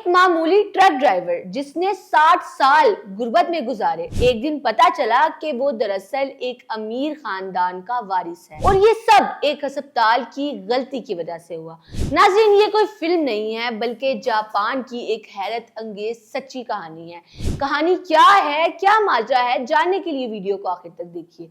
ایک معمولی truck driver جس نے 60 سال غربت میں گزارے، ایک دن پتا چلا کہ وہ دراصل ایک امیر خاندان کا وارث ہے، اور یہ سب ایک ہسپتال کی غلطی کی وجہ سے ہوا۔ ناظرین، یہ کوئی فلم نہیں ہے بلکہ جاپان کی ایک حیرت انگیز سچی کہانی ہے۔ کہانی کیا ہے، کیا ماجرا ہے، جاننے کے لیے ویڈیو کو آخر تک دیکھیے۔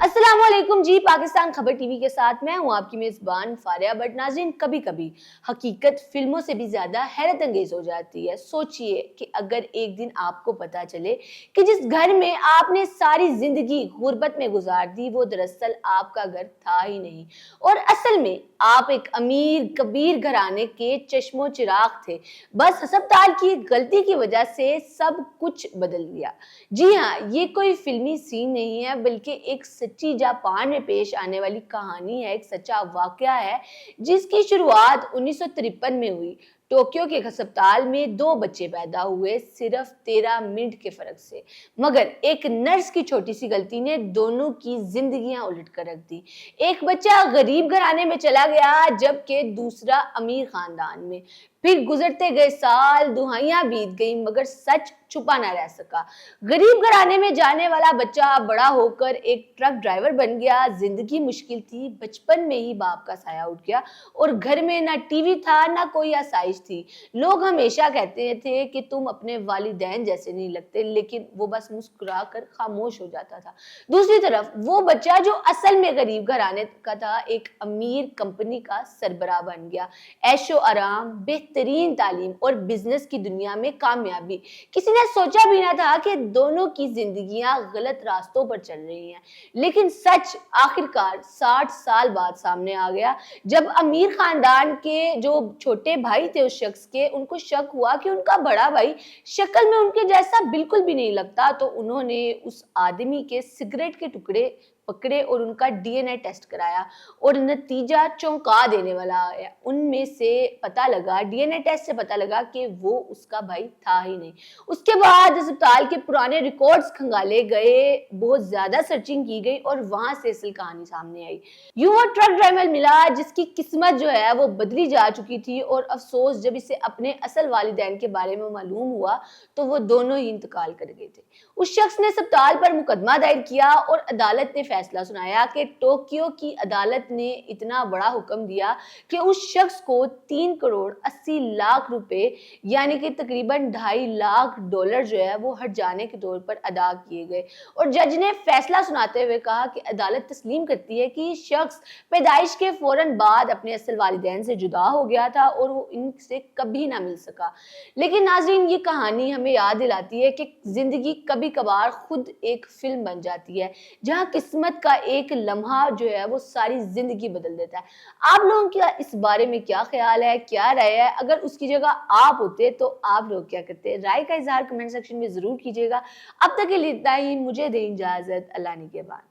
السلام علیکم جی، پاکستان خبر ٹی وی کے ساتھ میں ہوں آپ کی میزبان فاریہ بٹ۔ ناظرین، کبھی کبھی حقیقت فلموں سے بھی زیادہ حیرت انگیز ہو جاتی ہے۔ سوچئے کہ اگر ایک دن آپ کو پتا چلے کہ جس گھر میں آپ نے ساری زندگی غربت میں گزار دی وہ دراصل آپ کا گھر تھا ہی نہیں، اور اصل میں آپ ایک امیر کبیر گھرانے کے چشم و چراغ تھے، بس ہسپتال کی غلطی کی وجہ سے سب کچھ بدل گیا۔ جی ہاں، یہ کوئی فلمی سین نہیں ہے بلکہ ایک سچی جاپان میں پیش آنے والی کہانی ہے، ایک سچا واقعہ ہے جس کی شروعات 1953 میں ہوئی۔ ٹوکیو کے ہسپتال میں دو بچے پیدا ہوئے، صرف 13 منٹ کے فرق سے، مگر ایک نرس کی چھوٹی سی غلطی نے دونوں کی زندگیاں الٹ کر رکھ دی۔ ایک بچہ غریب گھرانے میں چلا گیا جبکہ دوسرا امیر خاندان میں۔ پھر گزرتے گئے سال، دہائیاں بیت گئیں، مگر سچ چھپا نہ رہ سکا۔ غریب گھرانے میں جانے والا بچہ بڑا ہو کر ایک ٹرک ڈرائیور بن گیا۔ زندگی مشکل تھی، بچپن میں ہی باپ کا سایہ اٹھ گیا، اور گھر میں نہ ٹی وی تھا نہ کوئی آسائش تھی۔ لوگ ہمیشہ کہتے تھے کہ تم اپنے والدین جیسے نہیں لگتے، لیکن وہ بس مسکرا کر خاموش ہو جاتا تھا۔ دوسری طرف وہ بچہ جو اصل میں غریب گھرانے کا تھا، ایک امیر کمپنی کا سربراہ بن گیا۔ عیش و آرام، بہترین تعلیم اور بزنس کی دنیا میں کامیابی۔ کسی نے سوچا بھی نہ تھا کہ دونوں کی زندگیاں غلط راستوں پر چل رہی ہیں، لیکن سچ آخرکار 60 سال بعد سامنے آ گیا، جب امیر خاندان کے جو چھوٹے بھائی تھے اس شخص کے، ان کو شک ہوا کہ ان کا بڑا بھائی شکل میں ان کے جیسا بالکل بھی نہیں لگتا، تو انہوں نے اس آدمی کے سگریٹ کے ٹکڑے پکڑے اور ان کا ڈی این اے ٹیسٹ کرایا، اور نتیجہ چونکا دینے والا آیا۔ ان میں سے پتا لگا، ڈی این اے ٹیسٹ سے پتا لگا کہ وہ اس کا بھائی تھا ہی نہیں۔ اس کے بعد اسپتال کے پرانے ریکارڈز کھنگالے گئے، بہت زیادہ سرچنگ کی گئی، اور وہاں سے اصل کہانی سامنے آئی۔ یوں وہ ٹرک ڈرائیور ملا جس کی قسمت جو ہے وہ بدلی جا چکی تھی، اور افسوس جب اسے اپنے اصل والدین کے بارے میں معلوم ہوا تو وہ دونوں ہی انتقال کر گئے تھے۔ اس شخص نے اسپتال پر مقدمہ دائر کیا، اور عدالت نے فیصلہ سنایا کہ ٹوکیو کی عدالت نے اتنا بڑا حکم دیا کہ اس شخص کو 3 کروڑ 80 لاکھ روپے یعنی کہ تقریباً $2.5 لاکھ جو ہے وہ ہٹ جانے کے طور پر ادا کیے گئے، اور جج نے فیصلہ سناتے ہوئے کہا کہ عدالت تسلیم کرتی ہے کہ یہ شخص پیدائش کے فوراً بعد اپنے اصل والدین سے جدا ہو گیا تھا اور وہ ان سے کبھی نہ مل سکا۔ لیکن ناظرین، یہ کہانی ہمیں یاد دلاتی ہے کہ زندگی کبھی کبھار خود ایک فلم بن جاتی ہے، جہاں قسمت کا ایک لمحہ جو ہے وہ ساری زندگی بدل دیتا ہے۔ آپ لوگوں کا اس بارے میں کیا خیال ہے، کیا رائے ہے؟ اگر اس کی جگہ آپ ہوتے تو آپ لوگ کیا کرتے؟ رائے کا اظہار کمنٹ سیکشن میں ضرور کیجیے گا۔ اب تک کے لیے اتنا ہی، مجھے دیں اجازت، اللہ نگہبان۔